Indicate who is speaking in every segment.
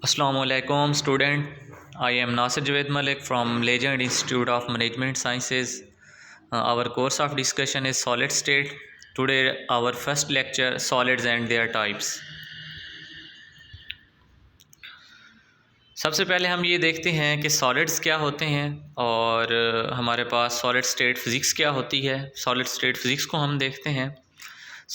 Speaker 1: Assalamualaikum student. I am Nasir Javed Malik from Legend Institute of Management Sciences. Our course of discussion is solid state. Today our first lecture, solids and their types. सबसे पहले हम ये देखते हैं कि solids क्या होते हैं और हमारे पास सॉलिड स्टेट फिज़िक्स क्या होती है। सॉलिड स्टेट फिज़िक्स को हम देखते हैं।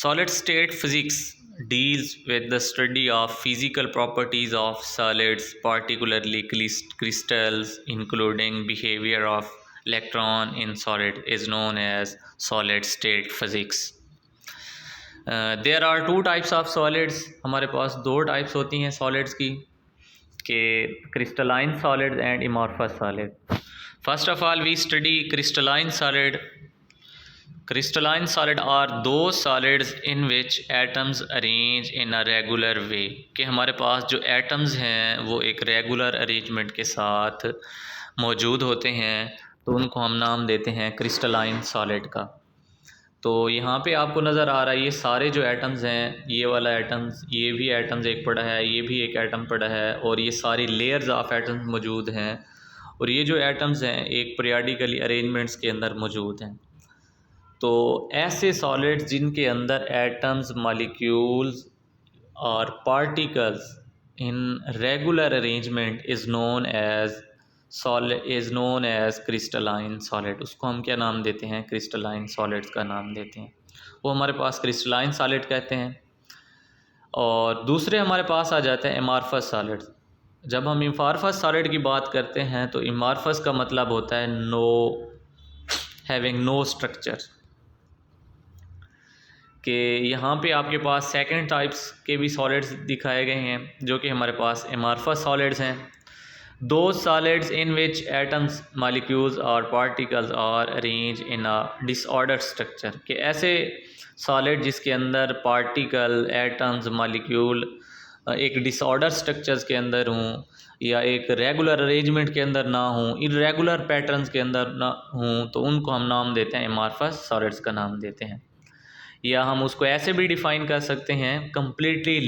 Speaker 1: Solid state physics deals with the study of physical properties of solids, particularly crystals, including behavior of electron in solid, is known as solid state physics. There are two types of solids. हमारे पास दो types होती हैं solids की, कि crystalline solid and amorphous solid. First of all, we study crystalline solid. Crystalline solid are those solids in which atoms arrange in a regular way. कि हमारे पास जो atoms हैं वो एक regular arrangement के साथ मौजूद होते हैं, तो उनको हम नाम देते हैं crystalline solid का। तो यहाँ पे आपको नज़र आ रहा है ये सारे जो एटम्स हैं, ये वाला एटम्स, ये भी एटम्स एक पड़ा है, ये भी एक एटम पड़ा है, और ये सारी लेयर्स ऑफ एटम्स मौजूद हैं, और ये जो एटम्स हैं एक पीरियडिकली अरेंजमेंट्स के अंदर मौजूद हैं। तो ऐसे सॉलिड्स जिनके अंदर एटम्स, मॉलिक्यूल्स और particles in regular arrangement is known as crystalline solid, उसको हम क्या नाम देते हैं? क्रिस्टलाइन सॉलिड्स का नाम देते हैं। वो हमारे पास क्रिस्टलाइन सॉलिड कहते हैं। और दूसरे हमारे पास आ जाते हैं एमार्फस सॉलिड्स। जब हम एमार्फस सॉलिड की बात करते हैं तो एमार्फस का मतलब होता है हैविंग नो स्ट्रक्चर, कि यहाँ पे आपके पास सेकंड टाइप्स के भी सॉलिड्स दिखाए गए हैं जो कि हमारे पास एमार्फस सॉलिड्स हैं। दो solids in which atoms, molecules और particles are arrange in a disorder structure, कि ऐसे सॉलिड जिसके अंदर पार्टिकल, एटम्स, मॉलिक्यूल एक डिसऑर्डर स्ट्रक्चर्स के अंदर हों, या एक रेगुलर अरेंजमेंट के अंदर ना हों, इर्रेगुलर पैटर्न्स के अंदर ना हों, तो उनको हम नाम देते हैं एमार्फस सॉलिड्स का नाम देते हैं। या हम उसको ऐसे भी डिफ़ाइन कर सकते हैं, completely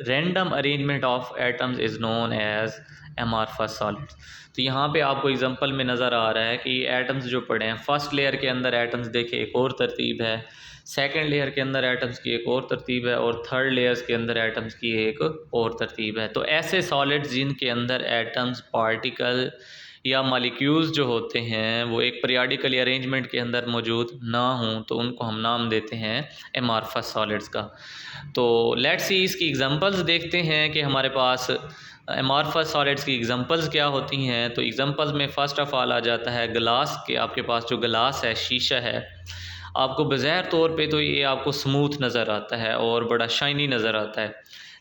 Speaker 1: random arrangement of atoms is known as amorphous solids. तो यहाँ पे आपको एग्जांपल में नज़र आ रहा है कि एटम्स जो पड़े हैं, फर्स्ट लेयर के अंदर एटम्स देखे एक और तरतीब है, सेकंड लेयर के अंदर एटम्स की एक और तरतीब है, और थर्ड लेयर्स के अंदर एटम्स की एक और तरतीब है। तो ऐसे सॉलिड्स जिनके अंदर एटम्स, पार्टिकल या मॉलिक्यूल्स जो होते हैं वो एक पीरियडिकली अरेंजमेंट के अंदर मौजूद ना हों, तो उनको हम नाम देते हैं एमार्फस सॉलिड्स का। तो लेट्स सी इसकी एग्जांपल्स देखते हैं कि हमारे पास एमार्फस सॉलिड्स की एग्जांपल्स क्या होती हैं। तो एग्जांपल्स में फ़र्स्ट ऑफ़ ऑल आ जाता है ग्लास के। आपके पास जो ग्लास है, शीशा है, आपको बज़ाहिर तौर पे तो ये आपको स्मूथ नज़र आता है और बड़ा शाइनी नज़र आता है,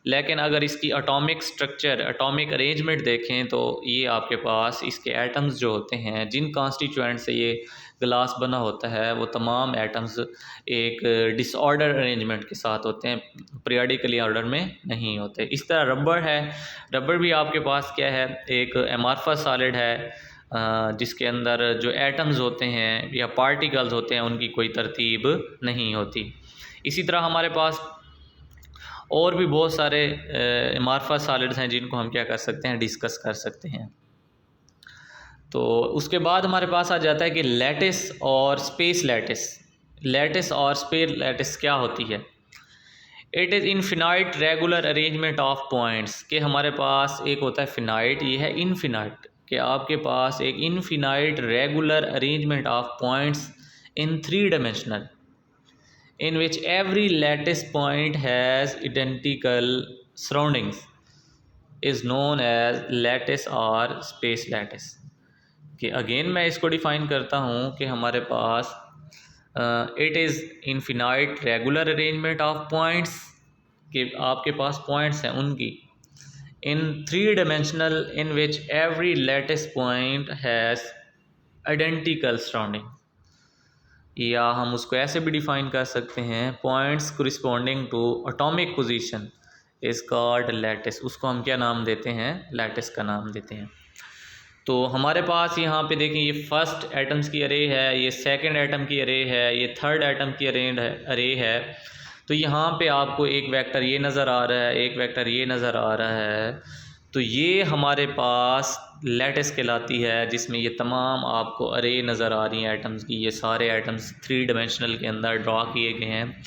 Speaker 1: लेकिन अगर इसकी एटॉमिक स्ट्रक्चर, एटॉमिक अरेंजमेंट देखें तो ये आपके पास इसके एटम्स जो होते हैं, जिन कॉन्स्टिट्यूएंट से ये ग्लास बना होता है, वो तमाम एटम्स एक डिसऑर्डर अरेंजमेंट के साथ होते हैं, पीरियडिकली ऑर्डर में नहीं होते। इस तरह रबर है, रबर भी आपके पास क्या है? एक एमार्फस सॉलिड है, जिसके अंदर जो एटम्स होते हैं या पार्टिकल्स होते हैं उनकी कोई तरतीब नहीं होती। इसी तरह हमारे पास और भी बहुत सारे एमार्फस सॉलिड्स हैं जिनको हम क्या कर सकते हैं? डिस्कस कर सकते हैं। तो उसके बाद हमारे पास आ जाता है कि लैटिस और स्पेस लैटिस। लैटिस और स्पेस लैटिस क्या होती है? It is infinite regular arrangement of points, कि हमारे पास एक होता है फिनाइट, ये है इनफिनाइट, कि आपके पास एक infinite regular arrangement of points in 3 dimensional in which every lattice point has identical surroundings is known as lattice or space lattice। कि अगेन मैं इसको डिफ़ाइन करता हूँ कि हमारे पास it is infinite regular arrangement of points, कि आपके पास पॉइंट्स हैं उनकी in 3 dimensional in which every lattice point has identical surrounding, या हम उसको ऐसे भी डिफ़ाइन कर सकते हैं, points corresponding to atomic position is called lattice. उसको हम क्या नाम देते हैं? लैटिस का नाम देते हैं। तो हमारे पास यहाँ पे देखें, ये फर्स्ट एटम्स की अरे है, ये सेकंड एटम की अरे है, ये थर्ड एटम की अरे है। तो यहाँ पे आपको एक वेक्टर ये नज़र आ रहा है, एक वेक्टर ये नज़र आ रहा है। तो ये हमारे पास लैटिस कहलाती है, जिसमें ये तमाम आपको अरे नज़र आ रही हैं एटम्स की। ये सारे एटम्स 3 डायमेंशनल के अंदर ड्रा किए गए हैं।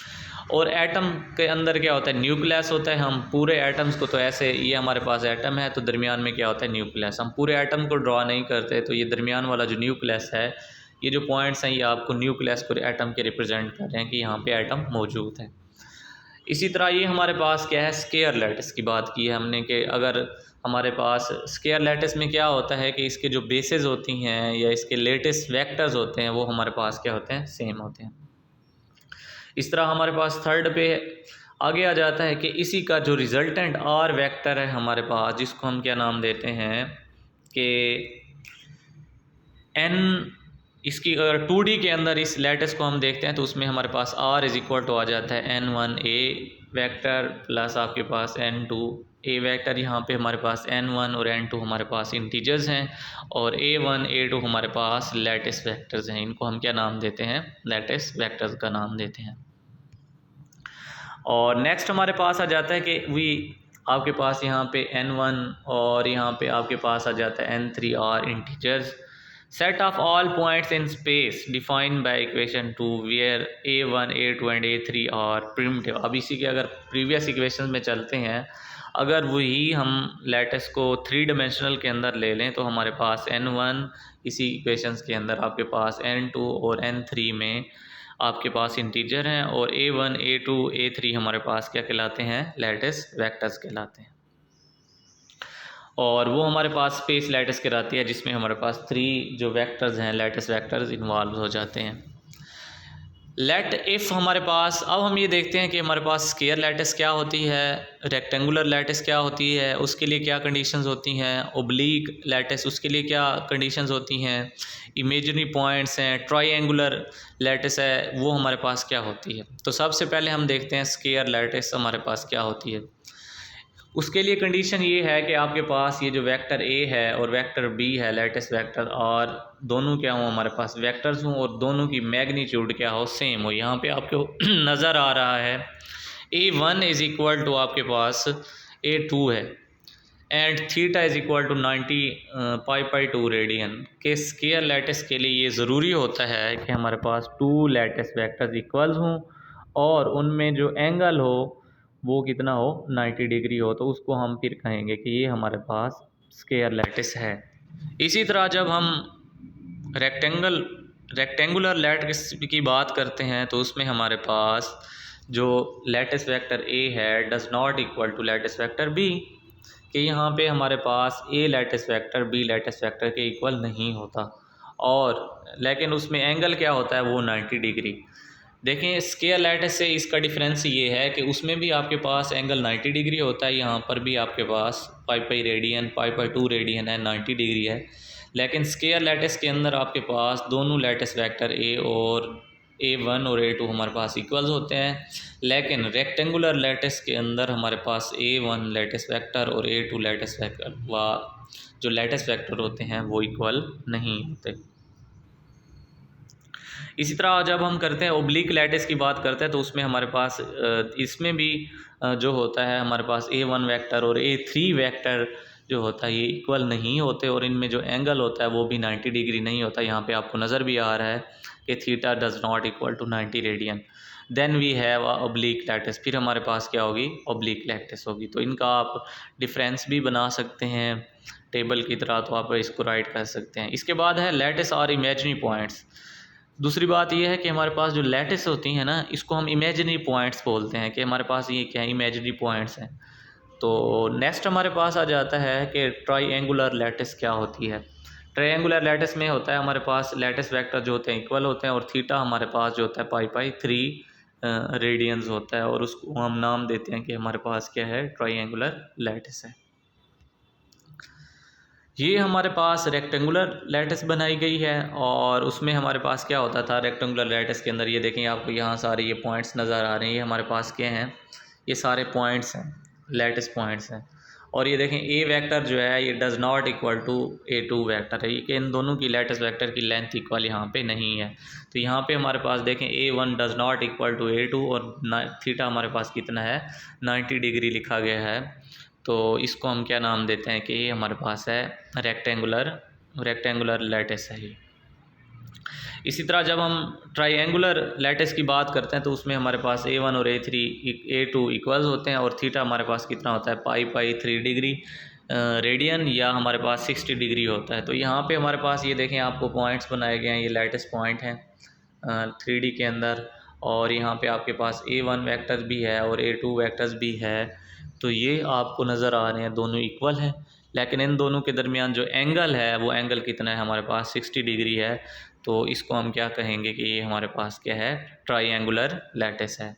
Speaker 1: और एटम के अंदर क्या होता है, न्यूक्लियस होता है। हम पूरे एटम्स को तो ऐसे, ये हमारे पास एटम है तो दरमियान में क्या होता है, न्यूक्लियस। हम पूरे एटम को ड्रा नहीं करते, तो ये दरमियान वाला जो न्यूक्लियस है, ये जो पॉइंट्स हैं, ये आपको न्यूक्लियस को एटम के रिप्रेजेंट कर रहे हैं कि यहाँ पे एटम मौजूद है। इसी तरह ये हमारे पास क्या है, स्केयर लैटिस की बात की है हमने कि अगर हमारे पास स्केयर लैटिस में क्या होता है कि इसके जो बेसेस होती हैं या इसके लेटेस्ट वेक्टर्स होते हैं वो हमारे पास क्या होते हैं, सेम होते हैं। इस तरह हमारे पास थर्ड पे आगे आ जाता है कि इसी का जो रिजल्टेंट आर वेक्टर है हमारे पास, जिसको हम क्या नाम देते हैं कि एन, इसकी अगर 2D के अंदर इस लैटिस को हम देखते हैं तो उसमें हमारे पास r इज इक्वल टू आ जाता है n1 a वेक्टर प्लस आपके पास n2 a वेक्टर। यहाँ पे हमारे पास n1 और n2 हमारे पास इंटीजर्स हैं और a1 a2 हमारे पास लैटिस वेक्टर्स हैं। इनको हम क्या नाम देते हैं, लैटिस वेक्टर्स का नाम देते हैं। और नेक्स्ट हमारे पास आ जाता है कि वी आपके पास यहाँ पे n1 और यहाँ पे आपके पास आ जाता है n3 और integers. Set of all points in space defined by equation 2 where a1 a2 and a3 और प्रिमिटिव। अब इसी के अगर प्रीवियस इक्वेशन में चलते हैं, अगर वही हम लैटिस को 3 डायमेंशनल के अंदर ले लें तो हमारे पास n1 इसी इक्वेशंस के अंदर आपके पास n2 और n3 में आपके पास इंटीजर हैं और a1 a2 a3 हमारे पास क्या कहलाते हैं, लैटिस वेक्टर्स कहलाते हैं। और वो हमारे पास स्पेस लैटिस कहलाती है जिसमें हमारे पास 3 जो वेक्टर्स हैं, लैटिस वेक्टर्स इन्वॉल्व हो जाते हैं। लेट इफ़ हमारे पास, अब हम ये देखते हैं कि हमारे पास स्केयर लैटिस क्या होती है, रेक्टेंगुलर लैटिस क्या होती है, उसके लिए क्या कंडीशंस होती हैं, ओब्लीक लैटिस उसके लिए क्या कंडीशंस होती हैं, इमेजिनरी पॉइंट्स हैं, ट्रायंगुलर लैटिस है वो हमारे पास क्या होती है। तो सबसे पहले हम देखते हैं स्केयर लैटिस हमारे पास क्या होती है। उसके लिए कंडीशन ये है कि आपके पास ये जो वेक्टर ए है और वेक्टर बी है, लैटिस वेक्टर, और दोनों क्या हो हमारे पास वेक्टर्स हों और दोनों की मैग्नीट्यूड क्या हो, सेम हो। यहाँ पे आपको नज़र आ रहा है a1 इज़ इक्वल टू आपके पास a2 है and theta is equal to 90 पाई/2 रेडियन के स्केयर लैटिस के लिए ये ज़रूरी होता है कि हमारे पास 2 लैटिस वेक्टर्स इक्वल्स हों और उनमें जो एंगल हो वो कितना हो, 90 डिग्री हो, तो उसको हम फिर कहेंगे कि ये हमारे पास स्केयर लैटिस है। इसी तरह जब हम रेक्टेंगुलर लैटिस की बात करते हैं तो उसमें हमारे पास जो लैटिस वेक्टर ए है does not equal to lattice vector B, कि यहाँ पे हमारे पास A lattice vector B lattice vector के इक्वल नहीं होता, और लेकिन उसमें एंगल क्या होता है, वो 90 डिग्री। देखें स्केयर लैटिस से इसका डिफरेंस ये है कि उसमें भी आपके पास एंगल 90 डिग्री होता है, यहाँ पर भी आपके पास पाई रेडियन पाई/2 रेडियन है, 90 डिग्री है। लेकिन स्केयर लैटिस के अंदर आपके पास दोनों लैटिस वेक्टर ए और a1 और a2 हमारे पास इक्वल्स होते हैं, लेकिन रेक्टेंगुलर लैटिस के अंदर हमारे पास a1 लैटिस वेक्टर और a2 लैटिस वेक्टर व जो लैटिस वेक्टर होते हैं वो इक्वल नहीं होते। इसी तरह जब हम करते हैं ओब्लिक लैटिस की बात करते हैं तो उसमें हमारे पास इसमें भी जो होता है हमारे पास a1 वेक्टर और a3 वेक्टर जो होता है ये इक्वल नहीं होते और इनमें जो एंगल होता है वो भी 90 डिग्री नहीं होता। यहाँ पे आपको नज़र भी आ रहा है कि theta does not equal to 90 radian. Then we have oblique lattice, फिर हमारे पास क्या होगी, ओब्लिक लैटिस होगी। तो इनका आप डिफरेंस भी बना सकते हैं टेबल की तरह, तो आप इसको राइट कर सकते हैं। इसके बाद है लैटिस और इमेजिनरी पॉइंट्स। दूसरी बात यह है कि हमारे पास जो लैटिस होती हैं ना, इसको हम इमेजिनरी पॉइंट्स बोलते हैं कि हमारे पास ये क्या है, इमेजिनरी पॉइंट्स हैं। तो नेक्स्ट हमारे पास आ जाता है कि ट्रायंगुलर लैटिस क्या होती है। ट्रायंगुलर लैटिस में होता है हमारे पास लैटिस वेक्टर जो होते हैं इक्वल होते हैं और थीटा हमारे पास जो होता है पाई/3 रेडियंस होता है, और उसको हम नाम देते हैं कि हमारे पास क्या है, ट्रायंगुलर लैटिस है। ये हमारे पास रेक्टेंगुलर लैटिस बनाई गई है और उसमें हमारे पास क्या होता था रेक्टेंगुलर लैटिस के अंदर, ये देखें आपको यहाँ सारे ये पॉइंट्स नज़र आ रहे हैं, ये हमारे पास क्या हैं, ये सारे पॉइंट्स हैं, लैटिस पॉइंट्स हैं। और ये देखें ए वेक्टर जो है ये does not equal to a2 vector है, ये कि इन दोनों की लैटिस वेक्टर की लेंथ इक्वल यहाँ पे नहीं है। तो यहाँ पे हमारे पास देखें a1 does not equal to a2 और थीटा हमारे पास कितना है, 90 डिग्री लिखा गया है। तो इसको हम क्या नाम देते हैं कि ये हमारे पास है रेक्टेंगुलर लैटिस है ये। इसी तरह जब हम ट्राइएंगुलर लैटिस की बात करते हैं तो उसमें हमारे पास A1 और A3 A2 इक्वल्स होते हैं और थीटा हमारे पास कितना होता है पाई 3 डिग्री रेडियन या हमारे पास 60 डिग्री होता है। तो यहाँ पे हमारे पास ये देखें आपको पॉइंट्स बनाए गए हैं, ये लैटिस पॉइंट हैं 3D के अंदर, और यहाँ पे आपके पास A1 वेक्टर भी है और A2 वेक्टर्स भी है। तो ये आपको नज़र आ रहे हैं दोनों इक्वल हैं, लेकिन इन दोनों के दरमियान जो एंगल है वो एंगल कितना है हमारे पास 60 डिग्री है। तो इसको हम क्या कहेंगे कि ये हमारे पास क्या है ट्राइएंगुलर लैटिस है।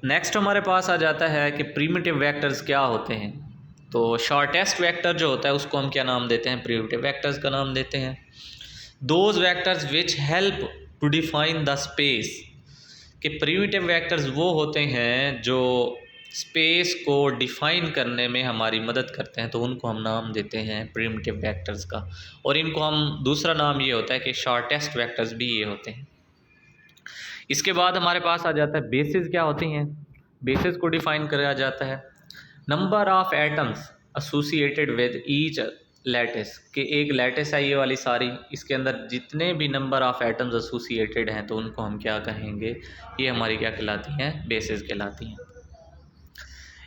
Speaker 1: नेक्स्ट हमारे पास आ जाता है कि प्रिमिटिव वेक्टर्स क्या होते हैं। तो शॉर्टेस्ट वेक्टर जो होता है उसको हम क्या नाम देते हैं प्रिमिटिव वेक्टर्स का नाम देते हैं। Those vectors which help to define the space, कि प्रिमिटिव वेक्टर्स वो होते हैं जो स्पेस को डिफ़ाइन करने में हमारी मदद करते हैं, तो उनको हम नाम देते हैं प्रिमिटिव वेक्टर्स का। और इनको हम दूसरा नाम ये होता है कि शॉर्टेस्ट वेक्टर्स भी ये होते हैं। इसके बाद हमारे पास आ जाता है बेसिस क्या होती हैं। बेसिस को डिफ़ाइन किया जाता है number of atoms associated with each lattice, कि एक लैटिस है ये वाली सारी, इसके अंदर जितने भी नंबर ऑफ़ एटम्स एसोसिएटेड हैं तो उनको हम क्या कहेंगे, ये हमारी क्या कहलाती हैं बेसिस कहलाती हैं।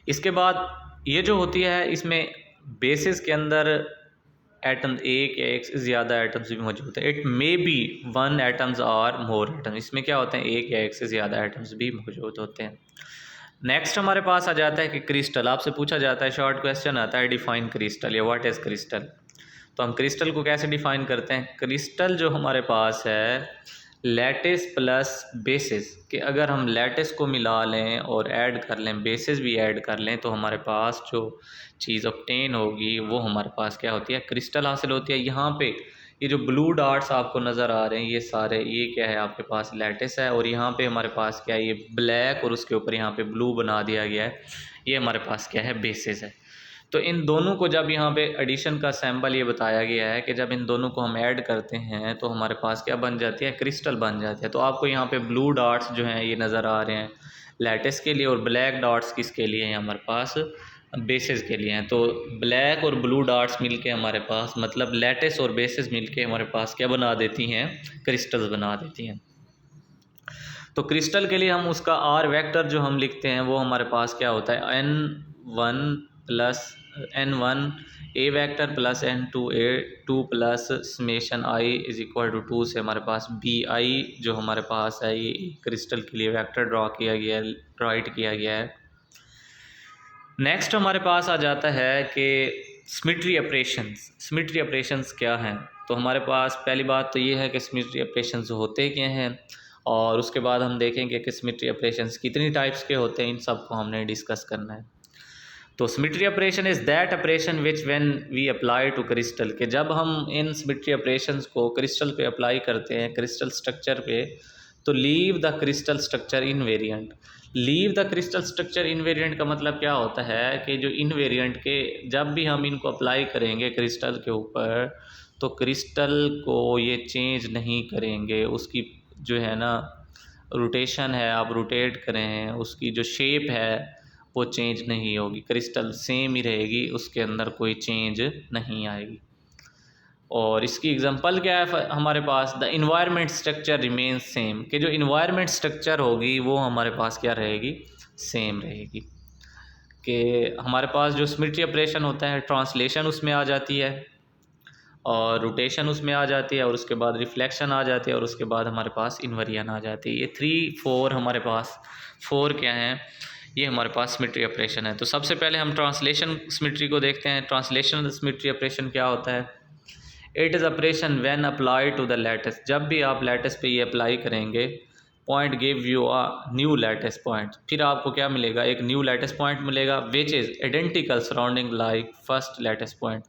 Speaker 1: इसके बाद ये जो होती है इसमें बेसिस के अंदर एटम एक या एक से ज़्यादा एटम्स भी मौजूद है। इट मे बी 1 एटम्स और मोर एटम्स, इसमें क्या होते हैं एक या एक से ज़्यादा एटम्स भी मौजूद होते हैं। नेक्स्ट हमारे पास आ जाता है कि क्रिस्टल, आपसे पूछा जाता है शॉर्ट क्वेश्चन आता है डिफ़ाइन क्रिस्टल या व्हाट इज़ क्रिस्टल। तो हम क्रिस्टल को कैसे डिफ़ाइन करते हैं। क्रिस्टल जो हमारे पास है लैटिस प्लस बेसिस, कि अगर हम लैटिस को मिला लें और ऐड कर लें बेसिस भी ऐड कर लें तो हमारे पास जो चीज़ ऑब्टेन होगी वो हमारे पास क्या होती है क्रिस्टल हासिल होती है। यहाँ पे ये जो ब्लू डॉट्स आपको नज़र आ रहे हैं ये सारे ये क्या है आपके पास लैटिस है, और यहाँ पे हमारे पास क्या है ये ब्लैक और उसके ऊपर यहाँ पे ब्लू बना दिया गया है, ये हमारे पास क्या है बेसिस है। तो इन दोनों को जब यहाँ पे एडिशन का सैम्पल ये बताया गया है कि जब इन दोनों को हम ऐड करते हैं तो हमारे पास क्या बन जाती है क्रिस्टल बन जाती है। तो आपको यहाँ पे ब्लू डॉट्स जो हैं ये नज़र आ रहे हैं लैटिस के लिए, और ब्लैक डॉट्स किसके लिए हैं हमारे पास बेसिस के लिए हैं। तो ब्लैक और ब्लू डॉट्स मिलके हमारे पास मतलब लैटिस और बेसिस मिलके हमारे पास क्या बना देती हैं क्रिस्टल्स बना देती हैं। तो क्रिस्टल के लिए हम उसका आर वेक्टर जो हम लिखते हैं वो हमारे पास क्या होता है n1 plus n1 a vector plus n2 a2 plus summation i is equal to 2 से हमारे पास bi जो हमारे पास है ये क्रिस्टल के लिए वेक्टर ड्रॉ किया गया है, राइट किया गया है। नेक्स्ट हमारे पास आ जाता है कि सिमेट्री ऑपरेशंस। सिमेट्री ऑपरेशंस क्या हैं। तो हमारे पास पहली बात तो ये है कि सिमेट्री ऑपरेशंस होते क्या हैं, और उसके बाद हम देखेंगे कि सिमेट्री ऑपरेशंस कितनी टाइप्स के होते हैं, इन सब को हमने डिस्कस करना है। तो symmetry operation is that operation which when we apply to crystal, के जब हम इन सिमेट्री ऑपरेशंस को क्रिस्टल पे अप्लाई करते हैं क्रिस्टल स्ट्रक्चर पे, तो leave the crystal structure invariant. Leave the crystal structure invariant का मतलब क्या होता है कि जो इनवेरिएंट के जब भी हम इनको अप्लाई करेंगे क्रिस्टल के ऊपर तो क्रिस्टल को ये चेंज नहीं करेंगे, उसकी जो है ना रोटेशन है आप रोटेट करें उसकी जो शेप है वो चेंज नहीं होगी, क्रिस्टल सेम ही रहेगी, उसके अंदर कोई चेंज नहीं आएगी। और इसकी एग्जांपल क्या है हमारे पास the environment structure remains same, कि जो इन्वायरमेंट स्ट्रक्चर होगी वो हमारे पास क्या रहेगी सेम रहेगी। कि हमारे पास जो सिमेट्री ऑपरेशन होता है ट्रांसलेशन उसमें आ जाती है और रोटेशन उसमें आ जाती है और उसके बाद रिफ्लेक्शन आ जाती है और उसके बाद हमारे पास इन्वर्जन आ जाती है। ये 3-4 हमारे पास 4 क्या हैं ये हमारे पास सिमेट्री ऑपरेशन है। तो सबसे पहले हम ट्रांसलेशन सिमेट्री को देखते हैं। ट्रांसलेशन सिमेट्री ऑपरेशन क्या होता है। It is operation when apply to the lattice, जब भी आप लैटिस पे ये अप्लाई करेंगे point give you a new lattice point, फिर आपको क्या मिलेगा एक न्यू लैटिस पॉइंट मिलेगा which is identical surrounding like first lattice point,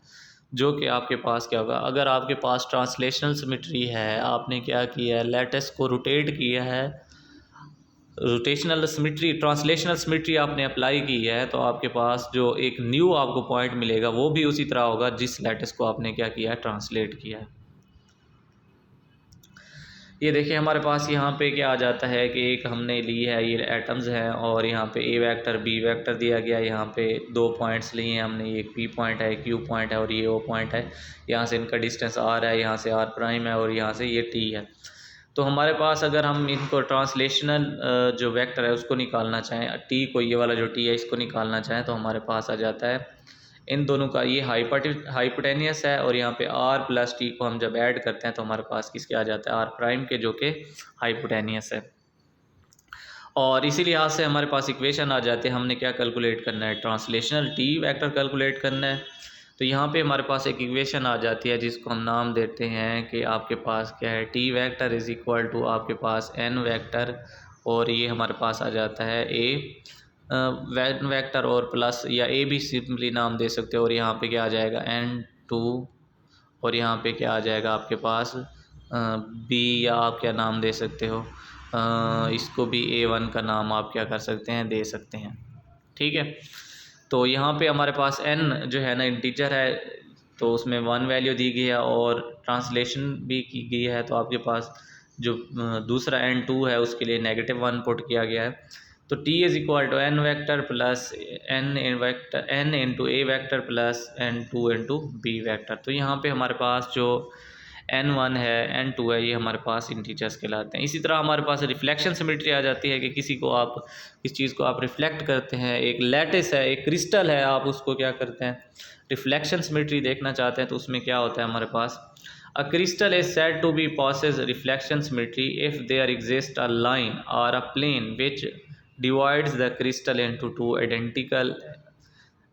Speaker 1: जो कि आपके पास क्या होगा अगर आपके पास ट्रांसलेशनल सिमेट्री है, आपने क्या किया है लैटिस को रोटेट किया है, रोटेशनल सिमेट्री ट्रांसलेशनल सिमेट्री आपने अप्लाई की है, तो आपके पास जो एक न्यू आपको पॉइंट मिलेगा वो भी उसी तरह होगा जिस लैटिस को आपने क्या किया है ट्रांसलेट किया है। ये देखिए हमारे पास यहाँ पे क्या आ जाता है कि एक हमने ली है, ये एटम्स हैं और यहाँ पे ए वेक्टर बी वेक्टर दिया गया है। यहाँ पे 2 पॉइंट्स लिए हैं हमने, एक पी पॉइंट है, क्यू पॉइंट है और ये ओ पॉइंट है। यहाँ से इनका डिस्टेंस आर है, यहाँ से आर प्राइम है और यहाँ से ये टी है। तो हमारे पास अगर हम इनको ट्रांसलेशनल जो वेक्टर है उसको निकालना चाहें, टी को, ये वाला जो टी है इसको निकालना चाहें, तो हमारे पास आ जाता है इन दोनों का, ये हाइपोटेनियस है और यहाँ पे आर प्लस टी को हम जब ऐड करते हैं तो हमारे पास किसके आ जाता है, आर प्राइम के, जो कि हाइपोटेनियस है। और इसी लिहाज से हमारे पास इक्वेशन आ जाते हैं। हमने क्या कैलकुलेट करना है, ट्रांसलेशनल टी वेक्टर कैलकुलेट करना है। तो यहाँ पे हमारे पास एक इक्वेशन आ जाती है जिसको हम नाम देते हैं कि आपके पास क्या है, T vector is equal to आपके पास एन वेक्टर, और ये हमारे पास आ जाता है ए वेक्टर और प्लस, या ए भी सिंपली नाम दे सकते हो। और यहाँ पे क्या आ जाएगा, एन टू, और यहाँ पे क्या आ जाएगा आपके पास बी, या आप क्या नाम दे सकते हो, इसको भी A1 का नाम आप क्या कर सकते हैं, दे सकते हैं। ठीक है, तो यहाँ पे हमारे पास n जो है ना इंटीजर है, तो उसमें 1 वैल्यू दी गई है और ट्रांसलेशन भी की गई है। तो आपके पास जो दूसरा n2 है उसके लिए -1 पुट किया गया है। तो t is equal to n vector plus n into a vector plus n2 into B vector. तो यहाँ पे हमारे पास जो n1 है, n2 है, ये हमारे पास इंटीजर्स कहलाते हैं। इसी तरह हमारे पास रिफ्लेक्शन सिमेट्री आ जाती है कि किसी को आप, किस चीज़ को आप रिफ्लेक्ट करते हैं, एक लैटिस है, एक क्रिस्टल है, आप उसको क्या करते हैं, रिफ्लेक्शन सिमेट्री देखना चाहते हैं। तो उसमें क्या होता है हमारे पास, a crystal is said to be possess reflection symmetry if there exist a line or a plane which divides the crystal into two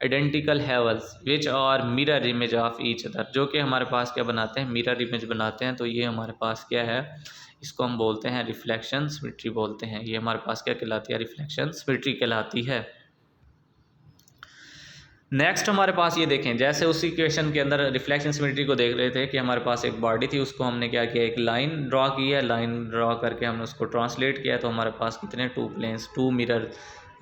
Speaker 1: identical halves which are mirror image of each other, जो कि हमारे पास क्या बनाते हैं, mirror image बनाते हैं। तो ये हमारे पास क्या है, इसको हम बोलते हैं रिफ्लेक्शन सिमेट्री बोलते हैं। ये हमारे पास क्या कहलाती है, रिफ्लेक्शन सिमेट्री कहलाती है। नेक्स्ट हमारे पास ये देखें, जैसे उसी इक्वेशन के अंदर रिफ्लेक्शन सिमेट्री को देख रहे थे कि हमारे पास एक बॉडी थी, उसको हमने क्या किया, एक लाइन ड्रॉ की है, लाइन ड्रॉ करके हमने उसको ट्रांसलेट किया। तो हमारे पास कितने, 2 प्लेन्स, 2 मिरर,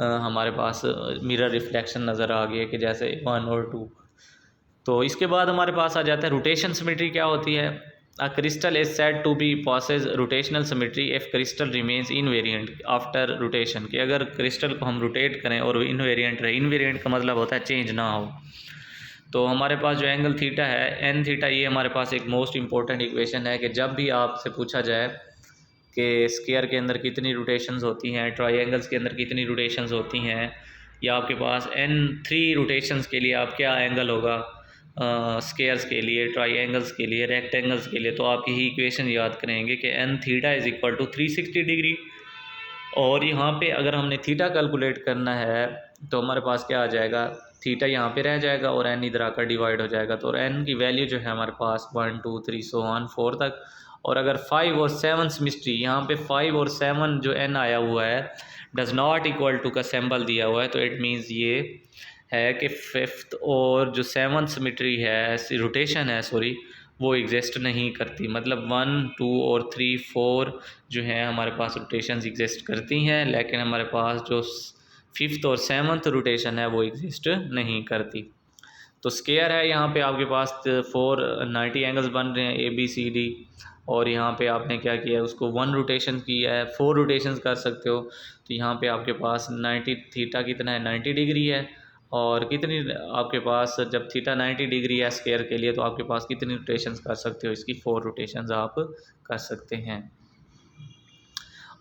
Speaker 1: हमारे पास मिरर रिफ्लेक्शन नज़र आ गया कि जैसे 1 और 2। तो इसके बाद हमारे पास आ जाता है रोटेशन सिमेट्री। क्या होती है, a crystal is said to be possess rotational symmetry if crystal remains invariant after rotation, कि अगर क्रिस्टल को हम रोटेट करें और इनवेरिएंट रहे, इनवेरिएंट का मतलब होता है चेंज ना हो। तो हमारे पास जो एंगल थीटा है, एन थीटा, ये हमारे पास एक मोस्ट इंपॉर्टेंट इक्वेशन है कि जब भी आपसे पूछा जाए कि स्क्वायर के अंदर कितनी रोटेशंस होती हैं, ट्रायंगल्स के अंदर कितनी रोटेशंस होती हैं, या आपके पास n3 रोटेशंस के लिए आप क्या एंगल होगा स्क्वायर्स के लिए, ट्रायंगल्स के लिए, रेक्टेंगल्स के लिए, तो आप यही इक्वेशन याद करेंगे कि n theta is equal to 360 degree. और यहाँ पे अगर हमने थीटा कैलकुलेट करना है तो हमारे पास क्या आ जाएगा, थीटा यहाँ पे रह जाएगा और n इधर आकर डिवाइड हो जाएगा। तो n की वैल्यू जो है हमारे पास 1 2 3 सो ऑन 4 तक। और अगर 5 और 7 सिमेट्री, यहाँ पे 5 और 7 जो n आया हुआ है डज़ नॉट इक्वल टू का सिंबल दिया हुआ है, तो इट मीन्स ये है कि 5th और जो 7th सिमेट्री है, रोटेशन है सॉरी, वो एग्जिस्ट नहीं करती। मतलब 1 2 और 3 4 जो है हमारे पास रोटेशंस एग्जिस्ट करती हैं, लेकिन हमारे पास जो 5th और 7th रोटेशन है वो एग्जिस्ट नहीं करती। तो स्क्वायर है, यहाँ पे आपके पास 490 एंगल्स बन रहे हैं ABCD, और यहाँ पे आपने क्या किया है, उसको 1 रोटेशन किया है, 4 रोटेशंस कर सकते हो। तो यहाँ पे आपके पास 90 थीटा कितना है, 90 डिग्री है। और कितनी आपके पास, जब थीटा 90 डिग्री है स्क्वायर के लिए, तो आपके पास कितनी रोटेशंस कर सकते हो, इसकी 4 रोटेशंस आप कर सकते हैं।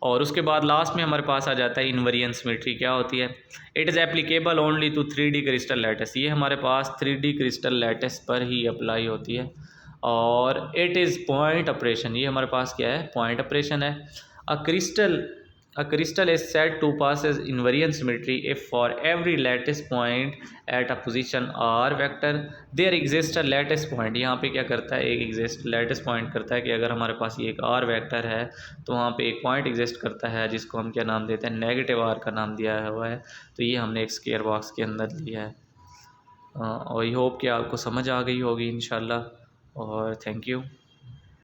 Speaker 1: और उसके बाद लास्ट में हमारे पास आ जाता है इनवेरिएंट सिमेट्री। क्या होती है, it is applicable only to 3D crystal lattice. ये हमारे पास 3D क्रिस्टल लैटिस पर ही अप्लाई होती है। और इट इज़ पॉइंट ऑपरेशन, ये हमारे पास क्या है, पॉइंट ऑपरेशन है। A crystal is said to possess invariant symmetry if for every lattice point at a position r vector there exists a lattice point। यहाँ पे क्या करता है, एक एग्जिस्ट लैटिस पॉइंट करता है कि अगर हमारे पास ये एक r वेक्टर है तो वहाँ पे एक पॉइंट एग्जिस्ट करता है जिसको हम क्या नाम देते हैं, नेगेटिव r का नाम दिया हुआ है। तो ये हमने एक स्क्वायर बॉक्स के अंदर लिया है। और आई होप कि आपको समझ आ गई होगी इंशाल्लाह, और थैंक यू।